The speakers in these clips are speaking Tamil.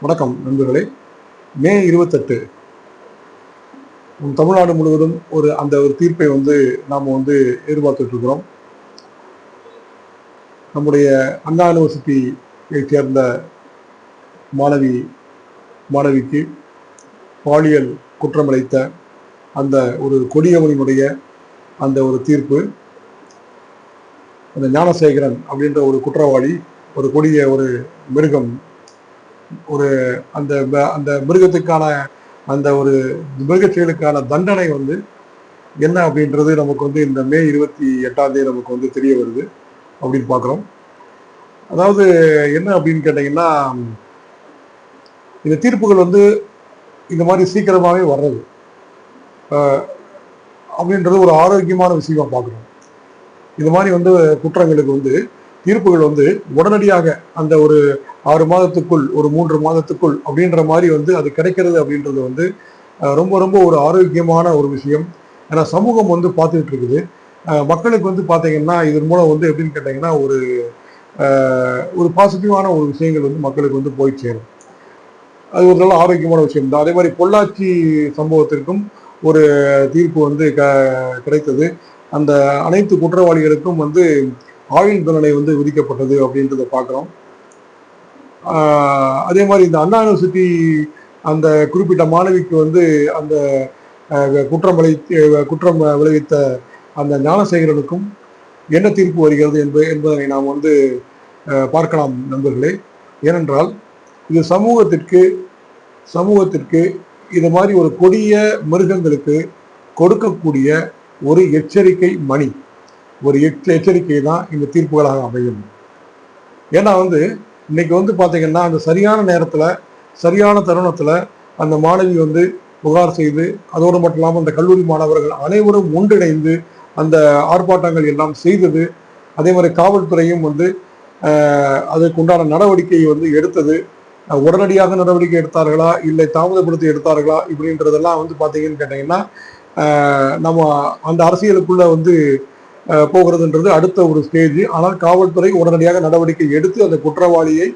வணக்கம் நண்பர்களே. மே 28 தமிழ்நாடு முழுவதும் அந்த ஒரு தீர்ப்பை நாம் எதிர்பார்த்துட்டு இருக்கிறோம். நம்முடைய அண்ணா யூனிவர்சிட்டியை சேர்ந்த மாணவிக்கு பாலியல் குற்றமளித்த அந்த ஒரு கொடியவனினுடைய அந்த ஒரு தீர்ப்பு, அந்த ஞானசேகரன் அப்படின்ற ஒரு குற்றவாளி, ஒரு கொடிய ஒரு மிருகம், அந்த அந்த மிருகத்துக்கான அந்த ஒரு மிருக செயலுக்கான தண்டனை என்ன அப்படின்றது நமக்கு இந்த மே 28 நமக்கு தெரிய வருது அப்படின்னு பார்க்குறோம். அதாவது என்ன அப்படின்னு கேட்டீங்கன்னா, இந்த தீர்ப்புகள் இந்த மாதிரி சீக்கிரமாகவே வர்றது அப்படின்றது ஒரு ஆரோக்கியமான விஷயமா பார்க்குறோம். இந்த மாதிரி குற்றங்களுக்கு தீர்ப்புகள் உடனடியாக அந்த ஒரு 6 மாதத்துக்குள், ஒரு 3 மாதத்துக்குள் அப்படின்ற மாதிரி அது கிடைக்கிறது அப்படின்றது ரொம்ப ரொம்ப ஒரு ஆரோக்கியமான ஒரு விஷயம். ஏன்னா சமூகம் பார்த்துக்கிட்டு இருக்குது. மக்களுக்கு பார்த்தீங்கன்னா இதன் மூலம் எப்படின்னு கேட்டீங்கன்னா ஒரு பாசிட்டிவான ஒரு விஷயங்கள் மக்களுக்கு போய் சேரும். அது ஒரு நல்ல ஆரோக்கியமான விஷயம் தான். அதே மாதிரி பொள்ளாச்சி சம்பவத்திற்கும் ஒரு தீர்ப்பு கிடைத்தது. அந்த அனைத்து குற்றவாளிகளுக்கும் ஆயுள் தண்டனை விதிக்கப்பட்டது அப்படின்றத பார்க்குறோம். அதே மாதிரி இந்த அண்ணா யூனிவர்சிட்டி அந்த குறிப்பிட்ட மாணவிக்கு அந்த குற்றம் விளைவித்த அந்த ஞானசேகரனுக்கும் என்ன தீர்ப்பு வருகிறது என்பதனை நாம் பார்க்கலாம் நண்பர்களே. ஏனென்றால் இது சமூகத்திற்கு இது மாதிரி ஒரு கொடிய மிருகங்களுக்கு கொடுக்கக்கூடிய ஒரு எச்சரிக்கை மணி, ஒரு எச்சரிக்கை தான் இந்த தீர்ப்புகளாக அமையும். ஏன்னா இன்னைக்கு பார்த்தீங்கன்னா அந்த சரியான நேரத்தில், சரியான தருணத்தில் அந்த மாணவி புகார் செய்து, அதோடு மட்டும் இல்லாமல் அந்த கல்லூரி மாணவர்கள் அனைவரும் ஒன்றிணைந்து அந்த ஆர்ப்பாட்டங்கள் எல்லாம் செய்தது. அதே மாதிரி காவல்துறையும் அதற்குண்டான நடவடிக்கையை எடுத்தது. உடனடியாக நடவடிக்கை எடுத்தார்களா இல்லை தாமதப்படுத்தி எடுத்தார்களா இப்படின்றதெல்லாம் பார்த்தீங்கன்னு கேட்டீங்கன்னா, நம்ம அந்த அரசியலுக்குள்ள போகிறதுன்றது அடுத்த ஒரு ஸ்டேஜ். ஆனால் காவல்துறை உடனடியாக நடவடிக்கை எடுத்து அந்த குற்றவாளியை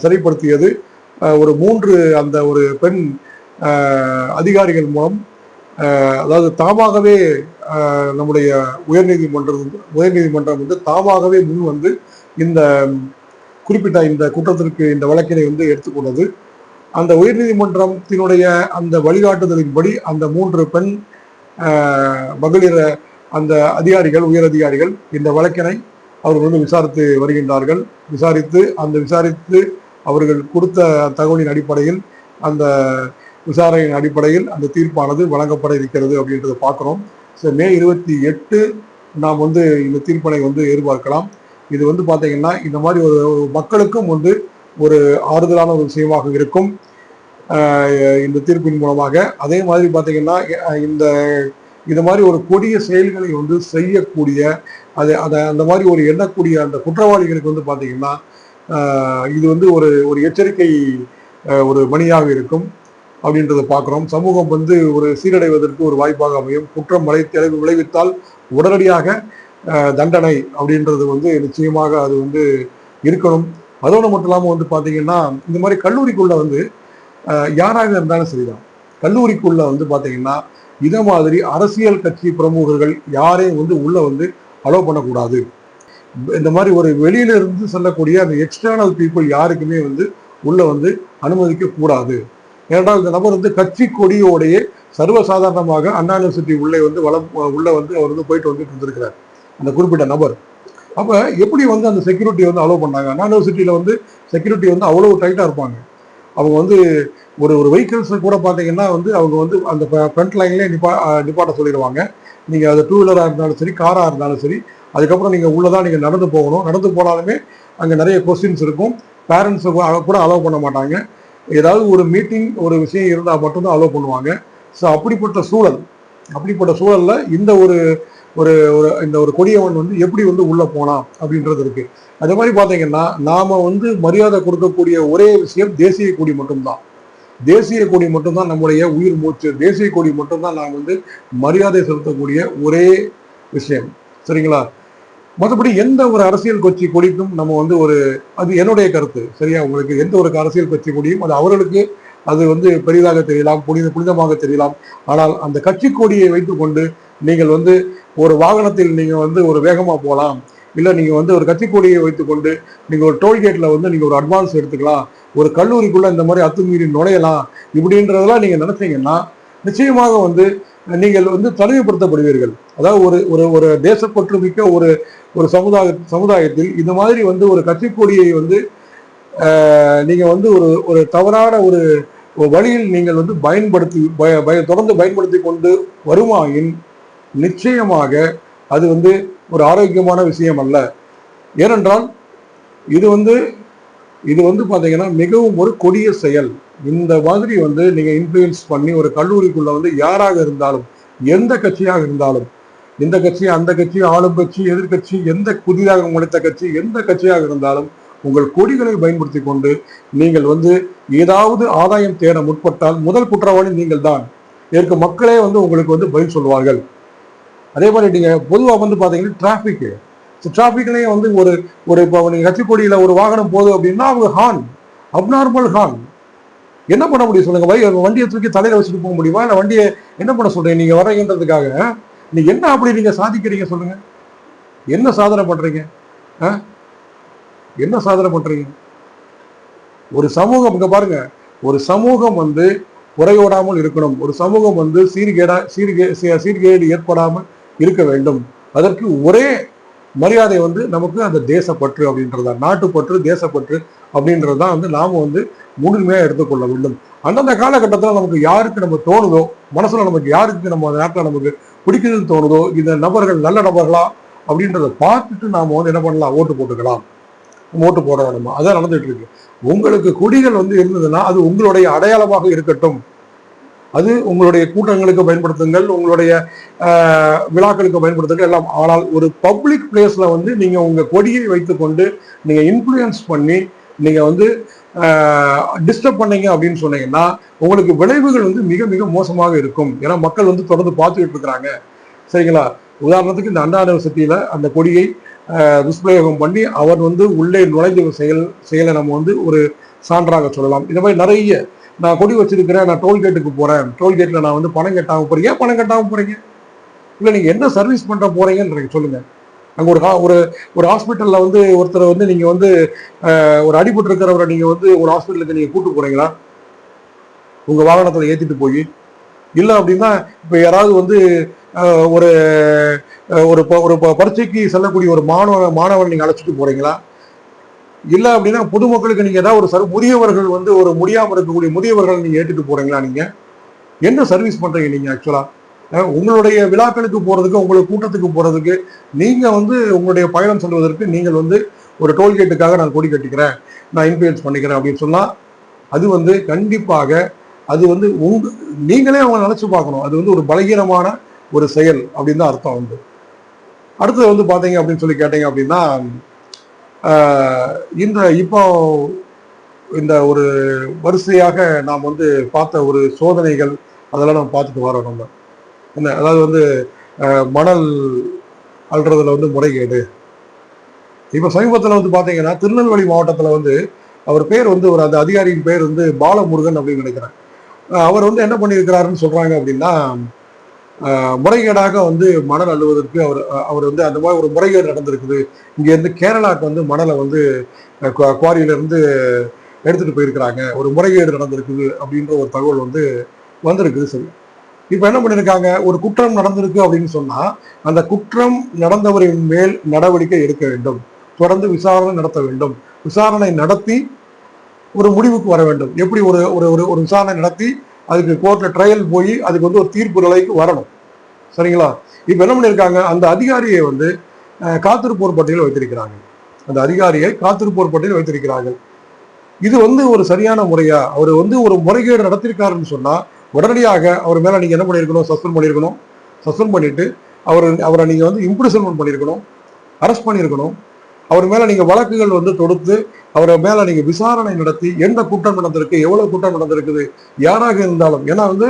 சரிப்படுத்தியது. ஒரு 3 அந்த ஒரு பெண் அதிகாரிகள் மூலம், அதாவது தாமாகவே நம்முடைய உயர்நீதிமன்றம் தாமாகவே முன் இந்த குறிப்பிட்ட இந்த குற்றத்திற்கு இந்த வழக்கினை எடுத்துக்கொண்டது. அந்த உயர்நீதிமன்றத்தினுடைய அந்த வழிகாட்டுதலின்படி அந்த 3 பெண் மகளிர் அந்த அதிகாரிகள், உயர் அதிகாரிகள் இந்த வழக்கினை அவர்கள் விசாரித்து வருகின்றார்கள். விசாரித்து அவர்கள் கொடுத்த தகவலின் அடிப்படையில், அந்த விசாரணையின் அடிப்படையில் அந்த தீர்ப்பானது வழங்கப்பட இருக்கிறது அப்படின்றத பார்க்குறோம். மே 28 நாம் இந்த தீர்ப்பினை எதிர்பார்க்கலாம். இது பார்த்தீங்கன்னா இந்த மாதிரி ஒரு மக்களுக்கும் ஒரு ஆறுதலான ஒரு விஷயமாக இருக்கும் இந்த தீர்ப்பின் மூலமாக. அதே மாதிரி பார்த்தீங்கன்னா இந்த மாதிரி ஒரு கொடிய செயல்களை செய்யக்கூடிய அந்த மாதிரி ஒரு எண்ணக்கூடிய அந்த குற்றவாளிகளுக்கு பார்த்தீங்கன்னா இது ஒரு எச்சரிக்கை ஒரு மணியாக இருக்கும் அப்படின்றத பார்க்குறோம். சமூகம் ஒரு சீரடைவதற்கு ஒரு வாய்ப்பாக அமையும். குற்றம் விளைவித்தால் உடனடியாக தண்டனை அப்படின்றது நிச்சயமாக அது இருக்கணும். அதோடு மட்டும் இல்லாமல் பார்த்தீங்கன்னா இந்த மாதிரி கல்லூரிக்குள்ள யாராக இருந்தாலும் சரிதான், கல்லூரிக்குள்ள பார்த்தீங்கன்னா இதை மாதிரி அரசியல் கட்சி பிரமுகர்கள் யாரையும் உள்ள அலோவ் பண்ணக்கூடாது. இந்த மாதிரி ஒரு வெளியில இருந்து செல்லக்கூடிய அந்த எக்ஸ்டர்னல் பீப்புள் யாருக்குமே உள்ள அனுமதிக்க கூடாது. ஏனென்றால் இந்த நபர் கட்சி கொடியோடைய சர்வசாதாரணமாக அண்ணா யூனிவர்சிட்டி உள்ளே உள்ள அவர் போயிட்டு இருந்திருக்கிறார் அந்த குறிப்பிட்ட நபர். அப்ப எப்படி அந்த செக்யூரிட்டி அலோவ் பண்ணாங்க? அண்ணா யூனிவர்சிட்டியில செக்யூரிட்டி அவ்வளவு டைட்டா இருப்பாங்க. அவங்க ஒரு வெஹிக்கிள்ஸ் கூட பார்த்தீங்கன்னா அவங்க அந்த ஃப்ரண்ட் லைன்லேயே நிப்பாட்ட சொல்லிடுவாங்க. நீங்கள் அது 2 வீலராக இருந்தாலும் சரி, காராக இருந்தாலும் சரி. அதுக்கப்புறம் நீங்கள் உள்ளதான் நீங்கள் நடந்து போகணும். நடந்து போனாலுமே அங்கே நிறைய கொஸ்டின்ஸ் இருக்கும். பேரண்ட்ஸை கூட அலோவ் பண்ண மாட்டாங்க. ஏதாவது ஒரு மீட்டிங், ஒரு விஷயம் இருந்தால் மட்டும்தான் அலோவ் பண்ணுவாங்க. ஸோ அப்படிப்பட்ட சூழல்ல இந்த ஒரு கொடியவன் எப்படி உள்ள போனான் அப்படின்றது இருக்கு. அதே மாதிரி பார்த்தீங்கன்னா நாம மரியாதை கொடுக்கக்கூடிய ஒரே விஷயம் தேசிய கொடி மட்டும்தான். தேசிய கொடி மட்டும்தான் நம்முடைய உயிர் மூச்சு. தேசிய கொடி மட்டும்தான் நாம் மரியாதை செலுத்தக்கூடிய ஒரே விஷயம். சரிங்களா? மற்றபடி எந்த ஒரு அரசியல் கட்சி கொடிக்கும் நம்ம வந்து ஒரு, அது என்னுடைய கருத்து சரியா, உங்களுக்கு எந்த ஒரு அரசியல் கட்சி கொடியும் அது அவர்களுக்கு அது வந்து பெரிதாக தெரியலாம், புனிதமாக தெரியலாம். ஆனால் அந்த கட்சி கொடியை வைத்துக்கொண்டு நீங்கள் வந்து ஒரு வாகனத்தில் நீங்க வந்து ஒரு வேகமா போகலாம், இல்லை நீங்க வந்து ஒரு கட்சி கொடியை வைத்துக்கொண்டு நீங்க ஒரு டோல்கேட்ல வந்து நீங்க ஒரு அட்வான்ஸ் எடுத்துக்கலாம், ஒரு கல்லூரிக்குள்ள இந்த மாதிரி அத்துமீறி நுழையலாம், இப்படின்றதெல்லாம் நீங்க நினைச்சீங்கன்னா நிச்சயமாக வந்து நீங்கள் வந்து தனிமைப்படுத்தப்படுவீர்கள். அதாவது ஒரு ஒரு ஒரு தேசப்பற்று மிக்க ஒரு ஒரு சமுதாயத்தில் இந்த மாதிரி வந்து ஒரு கட்சி கொடியை வந்து நீங்க வந்து ஒரு ஒரு தவறான ஒரு வழியில் நீங்கள் வந்து தொடர்ந்து பயன்படுத்தி கொண்டு வருமாயின் நிச்சயமாக அது வந்து ஒரு ஆரோக்கியமான விஷயம் அல்ல. ஏனென்றால் இது வந்து பாத்தீங்கன்னா மிகவும் ஒரு கொடிய செயல். இந்த மாதிரி வந்து நீங்க இன்ஃப்ளூயன்ஸ் பண்ணி ஒரு கல்லூரிக்குள்ள வந்து யாராக இருந்தாலும், எந்த கட்சியாக இருந்தாலும், இந்த கட்சி அந்த கட்சி, ஆளும் கட்சி எதிர்கட்சி, எந்த புதிதாக முளைத்த கட்சி எந்த கட்சியாக இருந்தாலும் உங்கள் கொடிகளை பயன்படுத்தி கொண்டு நீங்கள் வந்து ஏதாவது ஆதாயம் தேட முற்பட்டால் முதல் குற்றவாளி நீங்கள் தான். இதற்கு மக்களே வந்து உங்களுக்கு வந்து பதில் சொல்வார்கள். அதே மாதிரி நீங்க பொதுவாக வந்து பாத்தீங்கன்னா டிராபிக்லயே வந்து ஒரு ஒரு இப்போ நீங்க கட்சிக்கொடியில ஒரு வாகனம் போகுது அப்படின்னா அவங்க ஹார்ன், அப்நார்மல் ஹார்ன். என்ன பண்ண முடியும் சொல்லுங்க? வண்டியை தூக்கி தலையில வச்சுட்டு போக முடியுமா? இல்லை வண்டியை என்ன பண்ண சொல்றீங்க? நீங்க வரீங்கன்றதுக்காக நீங்க என்ன அப்படி நீங்க சாதிக்கிறீங்க சொல்லுங்க? என்ன சாதனை பண்றீங்க? என்ன சாதனை பண்றீங்க? ஒரு சமூகம் இங்க பாருங்க, ஒரு சமூகம் வந்து குறையோடாமல் இருக்கணும், ஒரு சமூகம் வந்து சீர்கேடு ஏற்படாமல் இருக்க வேண்டும். அதற்கு ஒரே மரியாதை வந்து நமக்கு அந்த தேசப்பற்று அப்படின்றதா, நாட்டுப்பற்று, தேசப்பற்று அப்படின்றதான் வந்து நாம வந்து முழுமையா எடுத்துக்கொள்ள வேண்டும். அந்தந்த காலகட்டத்தில் நமக்கு யாருக்கு நம்ம தோணுதோ, மனசுல நமக்கு யாருக்கு நம்ம நாட்டில் நமக்கு பிடிக்குதுன்னு தோணுதோ, இந்த நபர்கள் நல்ல நபர்களா அப்படின்றத பார்த்துட்டு நாம வந்து என்ன பண்ணலாம், ஓட்டு போட்டுக்கலாம். ஓட்டு போட வேணுமா? அதான் நடந்துட்டு இருக்கு. உங்களுக்கு கொடிகள் வந்து இருந்ததுன்னா அது உங்களுடைய அடையாளமாக இருக்கட்டும். அது உங்களுடைய கூட்டங்களுக்கு பயன்படுத்துங்கள், உங்களுடைய விழாக்களுக்கு பயன்படுத்துங்கள் எல்லாம். ஆனால் ஒரு பப்ளிக் பிளேஸ்ல வந்து நீங்க உங்க கொடியை வைத்துக்கொண்டு நீங்க இன்ஃப்ளூயன்ஸ் பண்ணி நீங்க வந்து டிஸ்டர்ப் பண்ணீங்க அப்படின்னு சொன்னீங்கன்னா உங்களுக்கு விளைவுகள் வந்து மிக மிக மோசமாக இருக்கும். ஏன்னா மக்கள் வந்து தொடர்ந்து பார்த்துக்கிட்டு இருக்கிறாங்க. சரிங்களா? உதாரணத்துக்கு இந்த அண்ணா யூனிவர்சிட்டியில அந்த கொடியை துஷ்பிரயோகம் பண்ணி அவர் வந்து உள்ளே நுழைந்த செயலை நம்ம வந்து ஒரு சான்றாக சொல்லலாம். இந்த மாதிரி நிறைய, நான் கொடி வச்சிருக்கிறேன், நான் டோல்கேட்டுக்கு போறேன், டோல்கேட்ல நான் வந்து பணம் கட்டாம போறேன். ஏன் பணம் கட்டாம போறீங்க? இல்லை நீங்க என்ன சர்வீஸ் பண்ற போறீங்கன்னு சொல்லுங்க. அங்க ஒரு ஒரு ஹாஸ்பிட்டல்ல வந்து ஒருத்தர் வந்து நீங்க வந்து ஒரு அடிபட்டு இருக்கிறவரை நீங்க வந்து ஒரு ஹாஸ்பிட்டலுக்கு நீங்க கூட்டு போறீங்களா உங்க வாகனத்துல ஏத்திட்டு போய்? இல்லை அப்படின்னா இப்ப யாராவது வந்து ஒரு ஒரு ஒரு பரீட்சைக்கு செல்லக்கூடிய ஒரு மாணவன் நீங்க அழைச்சிட்டு போறீங்களா? இல்லை அப்படின்னா பொதுமக்களுக்கு நீங்க ஏதாவது ஒரு முதியவர்கள் வந்து ஒரு முடியாமல் இருக்கக்கூடிய முதியவர்கள் நீங்க ஏற்றிட்டு போறீங்களா? நீங்க என்ன சர்வீஸ் பண்றீங்க நீங்க? ஆக்சுவலா உங்களுடைய விழாக்களுக்கு போறதுக்கு, உங்களுக்கு கூட்டத்துக்கு போறதுக்கு, நீங்க வந்து உங்களுடைய பயணம் செல்வதற்கு நீங்கள் வந்து ஒரு டோல்கேட்டுக்காக நான் கொடி கட்டிக்கிறேன், நான் இன்ஃப்ளூயன்ஸ் பண்ணிக்கிறேன் அப்படின்னு சொன்னா அது வந்து கண்டிப்பாக அது வந்து நீங்களே அவங்க நினைச்சு பார்க்கணும். அது வந்து ஒரு பலகீனமான ஒரு செயல் அப்படின்னு தான் அர்த்தம் வந்து. அடுத்தது வந்து பாத்தீங்க அப்படின்னு சொல்லி கேட்டீங்க அப்படின்னா இப்போ இந்த ஒரு வரிசையாக நாம் வந்து பார்த்த ஒரு சோதனைகள் அதெல்லாம் நம்ம பார்த்துட்டு வரோம். நம்ம என்ன, அதாவது வந்து மணல் அள்ளுறதுல வந்து முறைகேடு. இப்ப சமீபத்தில் வந்து பாத்தீங்கன்னா திருநெல்வேலி மாவட்டத்துல வந்து அவர் பேர் வந்து அந்த அதிகாரியின் பேர் வந்து பாலமுருகன் அப்படின்னு நினைக்கிறேன். அவர் வந்து என்ன பண்ணியிருக்கிறாருன்னு சொல்றாங்க அப்படின்னா, முறைகேடாக வந்து மணல் அள்ளுவதற்கு அவர் வந்து அந்த மாதிரி ஒரு முறைகேடு நடந்திருக்குது. இங்க இருந்து கேரளாவுக்கு வந்து மணலை வந்து குவாரியில இருந்து எடுத்துட்டு போயிருக்கிறாங்க, ஒரு முறைகேடு நடந்திருக்குது அப்படின்ற ஒரு தகவல் வந்து வந்திருக்குது. சரி, இப்ப என்ன பண்ணிருக்காங்க, ஒரு குற்றம் நடந்திருக்கு அப்படின்னு சொன்னா அந்த குற்றம் நடந்தவரின் மேல் நடவடிக்கை எடுக்க வேண்டும், தொடர்ந்து விசாரணை நடத்த வேண்டும், விசாரணை நடத்தி ஒரு முடிவுக்கு வர வேண்டும். எப்படி ஒரு ஒரு விசாரணை நடத்தி அதுக்கு கோர்ட்ல ட்ரையல் போய் அதுக்கு வந்து ஒரு தீர்ப்பு நிலைக்கு வரணும். சரிங்களா? இப்ப என்ன பண்ணிருக்காங்க, அந்த அதிகாரியை வந்து காத்திருப்போர் பட்டியலில் வைத்திருக்கிறாங்க. அந்த அதிகாரியை காத்திருப்போர் பட்டியலில் வைத்திருக்கிறார்கள். இது வந்து ஒரு சரியான முறையா? அவர் வந்து ஒரு முறைகேடு நடத்திருக்காருன்னு சொன்னா உடனடியாக அவர் மேல நீங்க என்ன பண்ணிருக்கணும், சஸ்பெண்ட் பண்ணிருக்கணும். சஸ்பெண்ட் பண்ணிட்டு அவரை நீங்க வந்து இம்ப்ரிசன்மெண்ட் பண்ணிருக்கணும், அரெஸ்ட் பண்ணிருக்கணும். அவர் மேல நீங்க வழக்குகள் வந்து தொடுத்து அவரை மேல நீங்க விசாரணை நடத்தி எந்த குற்றம் நடந்திருக்கு, எவ்வளவு குற்றம் நடந்திருக்குது, யாராக இருந்தாலும். ஏன்னா வந்து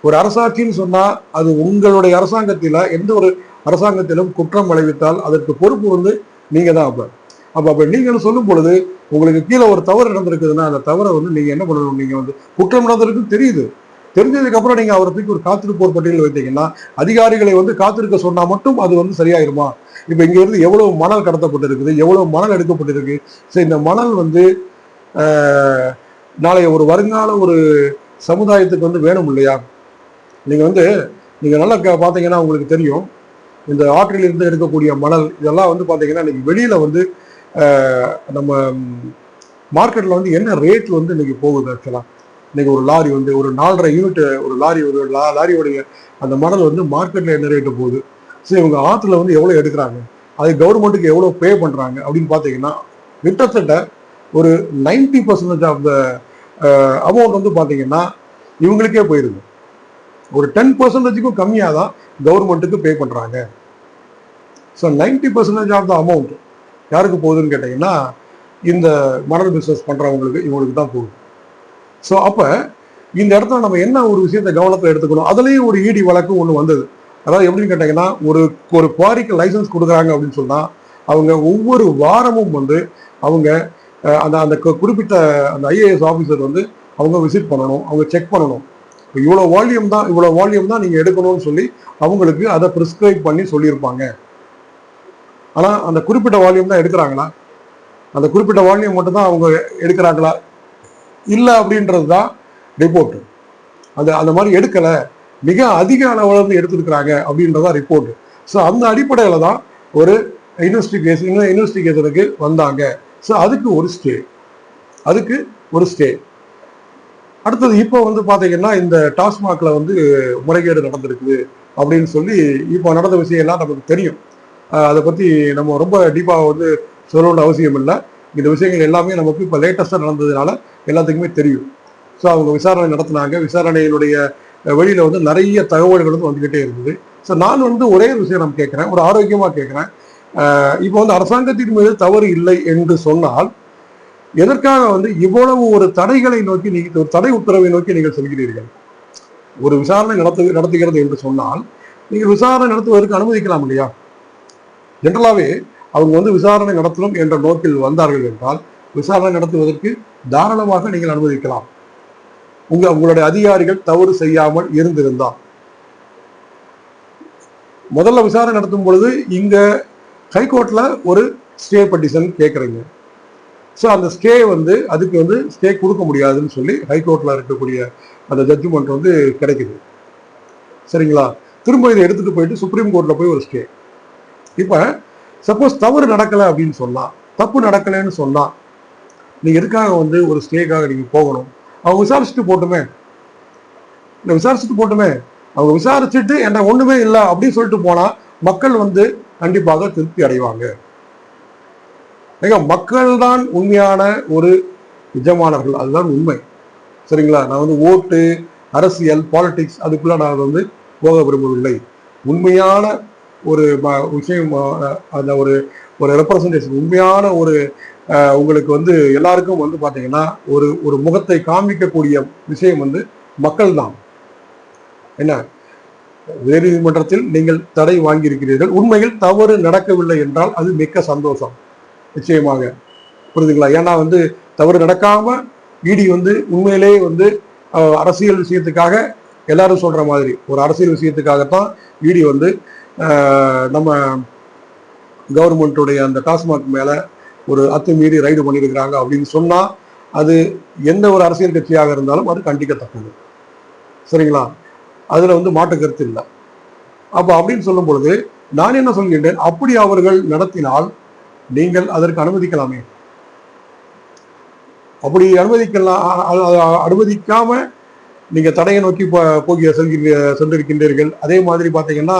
ஒரு அரசாட்சின்னு சொன்னா அது உங்களுடைய அரசாங்கத்தில எந்த ஒரு அரசாங்கத்திலும் குற்றம் விளைவித்தால் அதற்கு பொறுப்பு வந்து நீங்க தான். அப்ப நீங்கன்னு சொல்லும் பொழுது உங்களுக்கு கீழே ஒரு தவறு நடந்திருக்குதுன்னா அந்த தவறை வந்து நீங்க என்ன பண்ணணும், நீங்க வந்து குற்றம் நடந்திருக்குன்னு தெரியுது, தெரிஞ்சதுக்கு அப்புறம் நீங்க அவரை தூக்கி ஒரு காத்திருப்போர் பட்டியலில் வைத்தீங்கன்னா அதிகாரிகளை வந்து காத்திருக்க சொன்னா மட்டும் அது வந்து சரியாயிருமா? இப்ப இங்க இருந்து எவ்வளவு மணல் கடத்தப்பட்டிருக்குது, எவ்வளவு மணல் எடுக்கப்பட்டிருக்கு. சரி, இந்த மணல் வந்து நாளைய ஒரு வருங்கால ஒரு சமுதாயத்துக்கு வந்து வேணும் இல்லையா? நீங்க நல்லா பாத்தீங்கன்னா உங்களுக்கு தெரியும், இந்த ஆற்றில் இருந்து எடுக்கக்கூடிய மணல் இதெல்லாம் வந்து பாத்தீங்கன்னா இன்னைக்கு வெளியில வந்து நம்ம மார்க்கெட்ல வந்து என்ன ரேட் வந்து இன்னைக்கு போகுது. ஆக்சுவலா இன்னைக்கு ஒரு லாரி வந்து ஒரு 4.5 யூனிட் ஒரு லாரியோடைய அந்த மணல் வந்து மார்க்கெட்ல என்ன ரேட்டு போகுது. சரி, இவங்க ஆற்றுல வந்து எவ்வளவு எடுக்கிறாங்க, அது கவர்மெண்ட்டுக்கு எவ்வளவு பே பண்றாங்க அப்படின்னு பாத்தீங்கன்னா கிட்டத்தட்ட ஒரு 90% ஆஃப் த அமௌண்ட் வந்து பாத்தீங்கன்னா இவங்களுக்கே போயிருது. ஒரு 10%க்கும் கம்மியாக தான் கவர்மெண்ட்டுக்கு பே பண்றாங்க. ஸோ 90% ஆஃப் த அமௌண்ட் யாருக்கு போகுதுன்னு கேட்டீங்கன்னா இந்த மணல் பிசினஸ் பண்றவங்களுக்கு, இவங்களுக்கு தான் போகுது. ஸோ அப்ப இந்த இடத்துல நம்ம என்ன ஒரு விஷயத்தை கவனத்தில் எடுத்துக்கணும், அதுலேயும் ஒரு இடி வழக்கு ஒன்று வந்தது. அதாவது எப்படின்னு கேட்டீங்கன்னா ஒரு குவாரிக்கு லைசன்ஸ் கொடுக்குறாங்க அப்படின்னு சொன்னா அவங்க ஒவ்வொரு வாரமும் வந்து அவங்க அந்த அந்த குறிப்பிட்ட அந்த ஐஏஎஸ் ஆஃபீஸர் வந்து அவங்க விசிட் பண்ணணும், அவங்க செக் பண்ணணும். இவ்வளோ வால்யூம் தான் நீங்க எடுக்கணும்னு சொல்லி அவங்களுக்கு அதை ப்ரிஸ்கிரைப் பண்ணி சொல்லியிருப்பாங்க. ஆனா அந்த குறிப்பிட்ட வால்யூம் தான் எடுக்கிறாங்களா, அந்த குறிப்பிட்ட வால்யூம் மட்டும் தான் அவங்க எடுக்கிறாங்களா இல்லை அப்படின்றது தான் ரிப்போர்ட். அந்த மாதிரி எடுக்கல, மிக அதிக அளவுல இருந்து எடுத்துருக்கிறாங்க அப்படின்றதான் ரிப்போர்ட். ஸோ அந்த அடிப்படையில தான் ஒரு இன்வெஸ்டிகேஷனுக்கு வந்தாங்க. ஸோ அதுக்கு ஒரு ஸ்டே. அடுத்தது இப்போ வந்து பாத்தீங்கன்னா இந்த டாஸ்மாக்ல வந்து முறைகேடு நடந்திருக்குது அப்படின்னு சொல்லி இப்போ நடந்த விஷயம் எல்லாம் நமக்கு தெரியும். அதை பத்தி நம்ம ரொம்ப டீப்பா வந்து சொல்லணும்னு அவசியம் இல்லை. இந்த விஷயங்கள் எல்லாமே நமக்கு இப்போ லேட்டஸ்டா நடந்ததுனால எல்லாத்துக்குமே தெரியும். ஸோ அவங்க விசாரணை நடத்தினாங்க. விசாரணையினுடைய வெளியில வந்து நிறைய தகவல்கள் வந்து வந்துகிட்டே இருந்தது. ஸோ நான் வந்து ஒரே ஒரு விஷயம் நான் கேட்கிறேன், ஒரு ஆரோக்கியமா கேட்கிறேன். இப்போ வந்து அரசாங்கத்தின் மீது தவறு இல்லை என்று சொன்னால் எதற்காக வந்து இவ்வளவு ஒரு தடைகளை நோக்கி நீங்கள் ஒரு தடை உத்தரவை நோக்கி நீங்கள் செல்கிறீர்கள்? ஒரு விசாரணை நடத்துகிறது என்று சொன்னால் நீங்கள் விசாரணை நடத்துவதற்கு அனுமதிக்கலாம் இல்லையா? ஜென்ரலாவே அவங்க வந்து விசாரணை நடத்தணும் என்ற நோக்கில் வந்தார்கள் என்றால் விசாரணை நடத்துவதற்கு தாராளமாக நீங்கள் அனுமதிக்கலாம். உங்களுடைய அதிகாரிகள் தவறு செய்யாமல் இருந்திருந்தால். முதல்ல விசாரணை நடத்தும் பொழுது இங்க ஹைகோர்ட்ல ஒரு ஸ்டே பெட்டிஷன் கேட்குறீங்க. ஸோ அந்த ஸ்டே வந்து அதுக்கு வந்து ஸ்டே கொடுக்க முடியாதுன்னு சொல்லி ஹைகோர்ட்ல இருக்கக்கூடிய அந்த ஜட்ஜ்மெண்ட் வந்து கிடைக்குது. சரிங்களா? திரும்ப இதை எடுத்துட்டு போயிட்டு சுப்ரீம் கோர்ட்ல போய் ஒரு ஸ்டே. இப்ப சப்போஸ் தவறு நடக்கலை அப்படின்னு சொன்னா, தப்பு நடக்கலைன்னு சொன்னா நீங்க எதுக்காக வந்து ஒரு ஸ்டேக்காக நீங்க போகணும்? அவங்க விசாரிச்சுட்டு போட்டுமே, அவங்க விசாரிச்சுட்டு என்ன ஒண்ணுமே இல்லை அப்படின்னு சொல்லிட்டு போனா மக்கள் வந்து கண்டிப்பாக திருப்தி அடைவாங்க. மக்கள் தான் உண்மையான ஒரு எஜமானர்கள், அதுதான் உண்மை. சரிங்களா? நான் வந்து ஓட்டு, அரசியல், பாலிடிக்ஸ் அதுக்குள்ள நான் வந்து போக விரும்பவில்லை. உண்மையான ஒரு விஷயம், அந்த ஒரு ரெப்ரசன்டேஷன், உண்மையான ஒரு உங்களுக்கு வந்து எல்லாருக்கும் வந்து பாத்தீங்கன்னா ஒரு முகத்தை காமிக்கக்கூடிய விஷயம் வந்து மக்கள் தான். என்ன, உயர்நீதிமன்றத்தில் நீங்கள் தடை வாங்கியிருக்கிறீர்கள், உண்மையில் தவறு நடக்கவில்லை என்றால் அது மிக்க சந்தோஷம், நிச்சயமாக. புரியுதுங்களா? ஏன்னா வந்து தவறு நடக்காம இடி வந்து உண்மையிலே வந்து அரசியல் விஷயத்துக்காக எல்லாரும் சொல்ற மாதிரி ஒரு அரசியல் விஷயத்துக்காகத்தான் இடி வந்து நம்ம கவர்மெண்ட்டுடைய அந்த டாஸ்மாக் மேல ஒரு அத்துமீறி ரைடு பண்ணியிருக்கிறாங்க அப்படின்னு சொன்னா அது எந்த ஒரு அரசியல் கட்சியாக இருந்தாலும் அது கண்டிக்கத்தக்கது. சரிங்களா? அதுல வந்து மாற்று கருத்து இல்லை. அப்ப அப்படின்னு சொல்லும் பொழுது நான் என்ன சொல்கின்றேன், அப்படி அவர்கள் நடத்தினால் நீங்கள் அதற்கு அனுமதிக்கலாமே. அப்படி அனுமதிக்காம நீங்க தடையை நோக்கி சென்றிருக்கின்றீர்கள். அதே மாதிரி பாத்தீங்கன்னா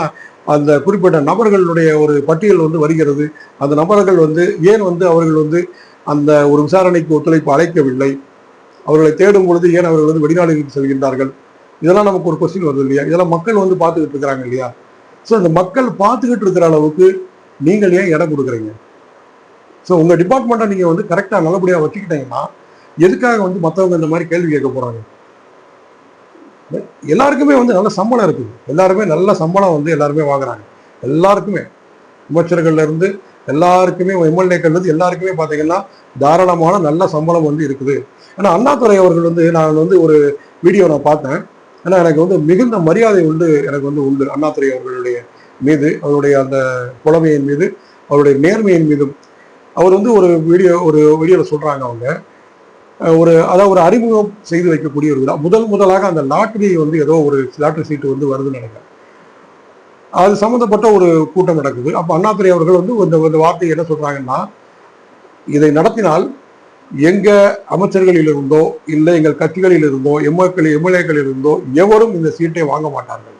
அந்த குறிப்பிட்ட நபர்களுடைய ஒரு பட்டியல் வந்து வருகிறது. அந்த நபர்கள் வந்து ஏன் வந்து அவர்கள் வந்து அந்த ஒரு விசாரணைக்கு ஒத்துழைப்பு அளிக்கவில்லை, அவர்களை தேடும் பொழுது ஏன் அவர்கள் வந்து வெளிநாடுகளுக்கு செல்கின்றார்கள், இதெல்லாம் நமக்கு ஒரு கொஸ்டின் வருது இல்லையா? இதெல்லாம் மக்கள் வந்து பார்த்துக்கிட்டு இருக்கிறாங்க இல்லையா? ஸோ இந்த மக்கள் பார்த்துக்கிட்டு இருக்கிற அளவுக்கு நீங்கள் ஏன் இடம் கொடுக்குறீங்க? ஸோ உங்க டிபார்ட்மெண்ட்டை நீங்க வந்து கரெக்டா நல்லபடியா வச்சுக்கிட்டீங்கன்னா எதுக்காக வந்து மற்றவங்க இந்த மாதிரி கேள்வி கேட்க போறாங்க? எல்லாருக்குமே வந்து நல்ல சம்பளம் இருக்குது, எல்லாருமே நல்ல சம்பளம் வந்து எல்லாருமே வாங்குறாங்க. எல்லாருக்குமே, அமைச்சர்கள்ல இருந்து எல்லாருக்குமே, எம்எல்ஏக்கள் இருந்து எல்லாருக்குமே பார்த்தீங்கன்னா தாராளமான நல்ல சம்பளம் வந்து இருக்குது. ஏன்னா அண்ணாதுரை அவர்கள் வந்து நான் வந்து ஒரு வீடியோ நான் பார்த்தேன். ஏன்னா எனக்கு வந்து மிகுந்த மரியாதை உண்டு, எனக்கு வந்து உண்டு அண்ணாதுரை அவர்களுடைய மீது, அவருடைய அந்த புலமையின் மீது, அவருடைய நேர்மையின் மீதும். அவர் வந்து ஒரு வீடியோவில் சொல்றாங்க, அவங்க அதாவது ஒரு அறிமுகம் செய்து வைக்கக்கூடிய ஒரு விழா. முதலாக அந்த லாட்டரி வந்து ஏதோ ஒரு லாட்டரி சீட்டு வந்து வருதுன்னு நினைக்கிறேன். அது சம்மந்தப்பட்ட ஒரு கூட்டம் நடக்குது. அப்போ அண்ணாதுரை அவர்கள் வந்து இந்த வார்த்தையை என்ன சொல்றாங்கன்னா, இதை நடத்தினால் எங்க அமைச்சர்களில் இருந்தோ இல்லை எங்கள் கட்சிகளில் இருந்தோ எம்எல்ஏக்களில் இருந்தோ எவரும் இந்த சீட்டை வாங்க மாட்டார்கள்,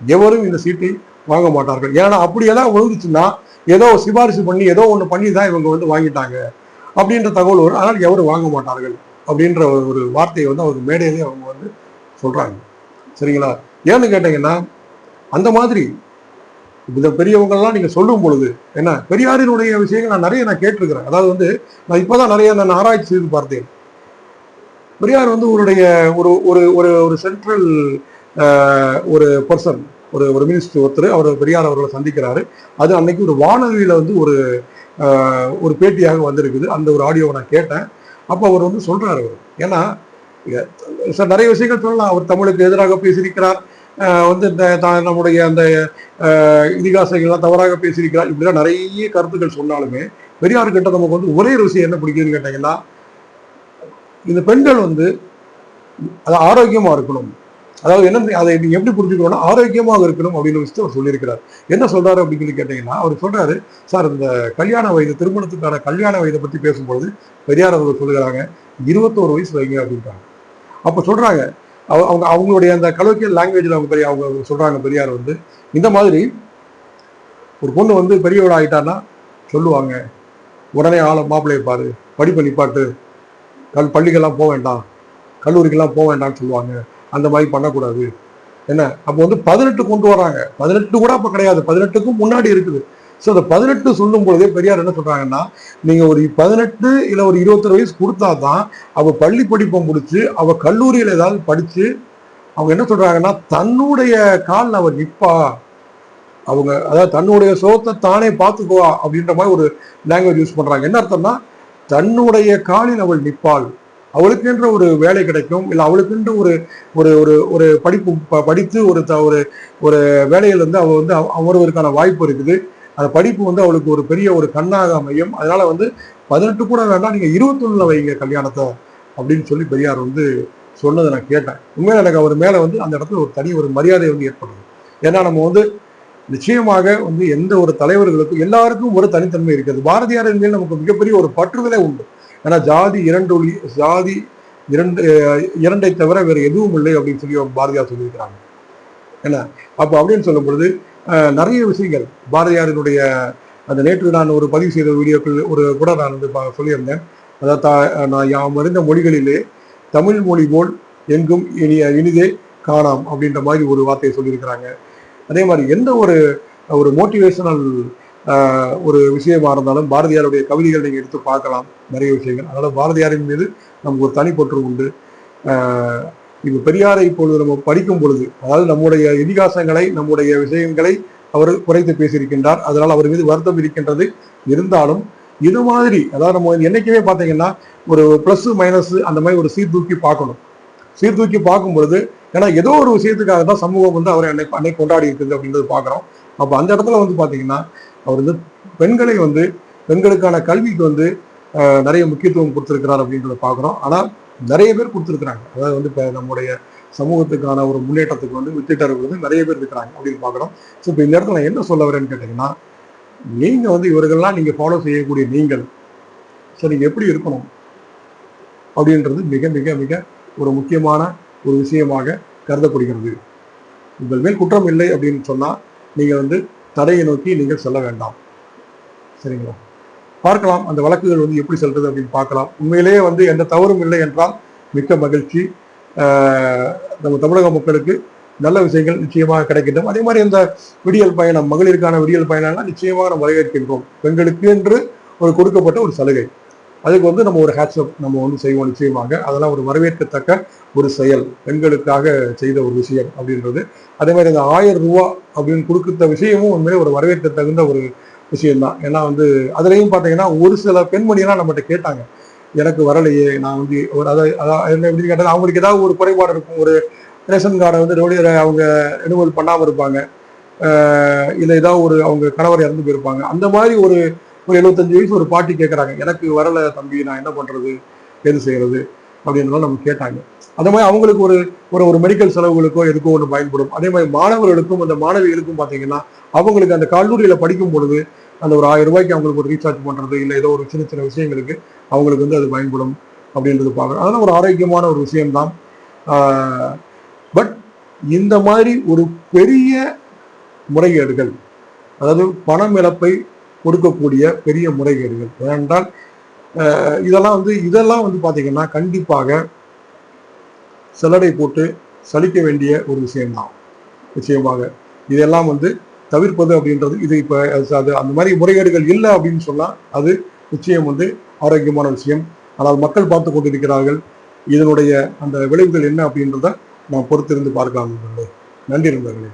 எவரும் இந்த சீட்டை வாங்க மாட்டார்கள். ஏன்னா அப்படியெல்லாம் விழுந்துச்சுன்னா ஏதோ சிபாரிசு பண்ணி ஏதோ ஒன்று பண்ணி தான் இவங்க வந்து வாங்கிட்டாங்க அப்படின்ற தகவல் வரும். அதனால் எவரும் வாங்க மாட்டார்கள் அப்படின்ற ஒரு வார்த்தையை வந்து அவங்க மேடையிலே அவங்க வந்து சொல்றாங்க. சரிங்களா? ஏன்னு கேட்டீங்கன்னா அந்த மாதிரி இந்த பெரியவங்கள்லாம் நீங்க சொல்லும் பொழுது என்ன, பெரியாரினுடைய விஷயங்கள் நான் நிறைய கேட்டிருக்கிறேன். அதாவது வந்து நான் இப்பதான் நிறைய நான் ஆராய்ச்சி செய்து பார்த்தேன். பெரியார் வந்து ஒரு சென்ட்ரல் ஒரு பர்சன், ஒரு மினிஸ்டர் ஒருத்தர் அவர் பெரியார் அவர்களை சந்திக்கிறாரு. அது அன்னைக்கு ஒரு வானொலியில வந்து ஒரு பேட்டியாக வந்திருக்குது. அந்த ஒரு ஆடியோவை நான் கேட்டேன். அப்போ அவர் வந்து சொல்றாரு, அவர் ஏன்னா நிறைய விஷயங்கள் சொல்லலாம். அவர் தமிழுக்கு எதிராக பேசியிருக்கிறார், வந்து நம்முடைய அந்த இதிகாசங்கள்லாம் தவறாக பேசியிருக்கிறார், இப்படிலாம் நிறைய கருத்துக்கள் சொன்னாலுமே பெரியார் கிட்ட நமக்கு வந்து ஒரே ஒரு விஷயம் என்ன பிடிக்குதுன்னு கேட்டீங்கன்னா, இந்த பெண்கள் வந்து அது ஆரோக்கியமா இருக்கணும். அதாவது என்ன, அதை நீங்க எப்படி புரிஞ்சுக்கணும்னா ஆரோக்கியமாக இருக்கணும் அப்படின்னு விஷயத்தை அவர் சொல்லியிருக்கிறார். என்ன சொல்றாரு அப்படின்னு சொல்லி கேட்டீங்கன்னா, அவர் சொல்றாரு, சார் இந்த கல்யாண வயது, திருமணத்துக்கான கல்யாண வயதை பத்தி பேசும்பொழுது பெரியார் அவர்கள் சொல்லுகிறாங்க 21 வயசு வைங்க அப்படின்றாங்க. அப்ப சொல்றாங்க அவங்களுடைய அந்த கலோக்கியல் லாங்குவேஜ்ல அவங்க சொல்றாங்க, பெரியார் வந்து இந்த மாதிரி ஒரு பொண்ணு வந்து பெரியவள் ஆகிட்டான்னா சொல்லுவாங்க, உடனே மாப்பிள்ளையை பாரு, படிப்பை நிப்பாட்டு, பள்ளிக்கெல்லாம் போக வேண்டாம், கல்லூரிக்கெல்லாம் போக வேண்டாம்னு சொல்லுவாங்க. அந்த மாதிரி பண்ணக்கூடாது. என்ன, அப்போ வந்து 18 கொண்டு வராங்க. 18 கூட அப்ப கிடையாது, 18க்கும் முன்னாடி இருக்குது. ஸோ அந்த 18 சொல்லும் பொழுதே பெரியார் என்ன சொல்றாங்கன்னா, நீங்க ஒரு 18 இல்லை ஒரு 21 வயசு கொடுத்தா தான் அவ பள்ளி படிப்பை முடிச்சு அவ கல்லூரியில் ஏதாவது படிச்சு அவங்க என்ன சொல்றாங்கன்னா தன்னுடைய காலில் அவ நிற்பா, அவங்க அதாவது தன்னுடைய சோத்தை தானே பார்த்துக்குவா அப்படின்ற மாதிரி ஒரு லாங்குவேஜ் யூஸ் பண்றாங்க. என்ன அர்த்தம்னா, தன்னுடைய காலில் அவள் நிற்பாள், அவளுக்கென்ற ஒரு வேலை கிடைக்கும், இல்லை அவளுக்கென்ற ஒரு படிப்பு படித்து ஒரு வேலையில் வந்து அவள் வந்து அமர்வதற்கான வாய்ப்பு இருக்குது. அந்த படிப்பு வந்து அவளுக்கு ஒரு பெரிய ஒரு கண்ணாக அமையும். அதனால வந்து 18 கூட வேண்டாம், நீங்க 21 வைங்க கல்யாணத்தை அப்படின்னு சொல்லி பெரியார் வந்து சொன்னதை நான் கேட்டேன். உண்மையில எனக்கு அவர் மேல வந்து அந்த இடத்துல ஒரு தனி ஒரு மரியாதை வந்து ஏற்படுது. ஏன்னா நம்ம வந்து நிச்சயமாக வந்து எந்த ஒரு தலைவர்களுக்கும் எல்லாருக்கும் ஒரு தனித்தன்மை இருக்கிறது. பாரதியாரின் மேல் நமக்கு மிகப்பெரிய ஒரு பற்றுதலே உண்டு. ஏன்னா ஜாதி இரண்டை தவிர வேற எதுவும் இல்லை அப்படின்னு சொல்லி பாரதியார் சொல்லியிருக்கிறாங்க. என்ன அப்போ அப்படின்னு சொல்லும் பொழுது நிறைய விஷயங்கள் பாரதியாரினுடைய அந்த நேற்று நான் ஒரு பதிவு செய்த வீடியோக்கள் கூட நான் வந்து சொல்லியிருந்தேன். அதாவது நான் யாம் அறிந்த மொழிகளிலே தமிழ் மொழி போல் எங்கும் இனிதே காணாம் அப்படின்ற மாதிரி ஒரு வார்த்தையை சொல்லியிருக்கிறாங்க. அதே மாதிரி எந்த ஒரு மோட்டிவேஷனல் ஒரு விஷயமா இருந்தாலும் பாரதியாருடைய கவிதைகள் நீங்க எடுத்து பார்க்கலாம், நிறைய விஷயங்கள். அதனால பாரதியாரின் மீது நமக்கு ஒரு தனிப்பற்று உண்டு. இப்ப பெரியாரை இப்பொழுது நம்ம படிக்கும் பொழுது, அதாவது நம்முடைய இதிகாசங்களை நம்முடைய விஷயங்களை அவர் குறைத்து பேசியிருக்கின்றார். அதனால் அவர் மீது வருத்தம் இருக்கின்றது. இருந்தாலும் இது மாதிரி அதாவது நம்ம என்னைக்குமே பார்த்தீங்கன்னா ஒரு பிளஸ் மைனஸ் அந்த மாதிரி ஒரு சீர்தூக்கி பார்க்கணும். சீர்தூக்கி பார்க்கும் பொழுது, ஏன்னா ஏதோ ஒரு விஷயத்துக்காக தான் சமூகம் வந்து அவரை அன்னைக்கு கொண்டாடி இருக்குது அப்படின்றது பார்க்குறோம். அப்போ அந்த இடத்துல வந்து பார்த்தீங்கன்னா அவர் வந்து பெண்களை வந்து பெண்களுக்கான கல்விக்கு வந்து நிறைய முக்கியத்துவம் கொடுத்துருக்கிறார் அப்படின்றத பார்க்குறோம். ஆனால் நிறைய பேர் கொடுத்துருக்குறாங்க. அதாவது வந்து இப்போ நம்முடைய சமூகத்துக்கான ஒரு முன்னேற்றத்துக்கு வந்து வித்திட்டர்கள் வந்து நிறைய பேர் இருக்கிறாங்க அப்படின்னு பார்க்குறோம். ஸோ இப்போ இந்த இடத்துல நான் என்ன சொல்ல வரேன்னு கேட்டிங்கன்னா, நீங்கள் வந்து இவர்கள்லாம் நீங்கள் ஃபாலோ செய்யக்கூடிய நீங்கள், ஸோ நீங்கள் எப்படி இருக்கணும் அப்படின்றது மிக மிக மிக ஒரு முக்கியமான ஒரு விஷயமாக கருதப்படுகிறது. உங்கள் மேல் குற்றம் இல்லை அப்படின்னு சொன்னால் நீங்கள் வந்து தடையை நோக்கி நீங்கள் செல்ல வேண்டாம். சரிங்களா? பார்க்கலாம் அந்த வழக்குகள் வந்து எப்படி செல்றது அப்படின்னு பார்க்கலாம். உண்மையிலேயே வந்து எந்த தவறும் இல்லை என்றால் மிக்க மகிழ்ச்சி. நம்ம தமிழக மக்களுக்கு நல்ல விஷயங்கள் நிச்சயமாக கிடைக்கின்றோம். அதே மாதிரி இந்த விடியல் பயணம், மகளிருக்கான விடியல் பயணம்லாம் நிச்சயமாக நம்ம வரவேற்கின்றோம். பெண்களுக்கு என்று ஒரு கொடுக்கப்பட்ட ஒரு சலுகை. அதுக்கு வந்து நம்ம ஒரு ஹேட்ஸ்அப் நம்ம வந்து செய்வோம் நிச்சயமாக. அதெல்லாம் ஒரு வரவேற்கத்தக்க ஒரு செயல், பெண்களுக்காக செய்த ஒரு விஷயம் அப்படின்றது. அதே மாதிரி அந்த ரூ. 1000 அப்படின்னு கொடுத்த விஷயமும் உண்மையிலே ஒரு வரவேற்க தகுந்த ஒரு விஷயம்தான். ஏன்னா வந்து அதுலேயும் பார்த்தீங்கன்னா ஒரு சில பெண்மணியெல்லாம் நம்மகிட்ட கேட்டாங்க, எனக்கு வரலையே, நான் வந்து ஒரு என்ன எப்படின்னு கேட்டால் அவங்களுக்கு ஏதாவது ஒரு குறைபாடு இருக்கும். ஒரு ரேஷன் கார்டை வந்து அவங்க ரெனுவல் பண்ணாமல் இருப்பாங்க, இல்லை ஏதாவது ஒரு அவங்க கணவர் இறந்து போயிருப்பாங்க. அந்த மாதிரி ஒரு 75 வயசு ஒரு பாட்டி கேட்குறாங்க, எனக்கு வரலை தம்பி, நான் என்ன பண்ணுறது, எது செய்கிறது அப்படின்றத நம்ம கேட்டாங்க. அதே மாதிரி அவங்களுக்கு ஒரு ஒரு ஒரு மெடிக்கல் செலவுகளுக்கோ எதுக்கோ ஒன்று பயன்படும். அதே மாதிரி மாணவர்களுக்கும் அந்த மாணவிகளுக்கும் பார்த்தீங்கன்னா அவங்களுக்கு அந்த கல்லூரியில் படிக்கும் பொழுது அந்த ஒரு 1000 ரூபாய்க்கு அவங்களுக்கு ஒரு ரீசார்ஜ் பண்ணுறது, இல்லை ஏதோ ஒரு சின்ன சின்ன விஷயங்களுக்கு அவங்களுக்கு வந்து அது பயன்படும் அப்படின்றது பார்க்குறோம். அதெல்லாம் ஒரு ஆரோக்கியமான ஒரு விஷயம்தான். பட் இந்த மாதிரி ஒரு பெரிய முறைகேடுகள், அதாவது பணம் இழப்பை கொடுக்கக்கூடிய பெரிய முறைகேடுகள் ஏனென்றால் இதெல்லாம் வந்து பார்த்தீங்கன்னா கண்டிப்பாக செலடை போட்டு சலிக்க வேண்டிய ஒரு விஷயம்தான். நிச்சயமாக இதெல்லாம் வந்து தவிர்ப்பது அப்படின்றது இது இப்போ அது அந்த மாதிரி முறைகேடுகள் இல்லை அப்படின்னு சொன்னால் அது நிச்சயம் வந்து ஆரோக்கியமான விஷயம். ஆனால் மக்கள் பார்த்து கொண்டிருக்கிறார்கள். இதனுடைய அந்த விளைவுகள் என்ன அப்படின்றத நாம் பொறுத்திருந்து பார்க்கலாம். நன்றி நண்பர்களே.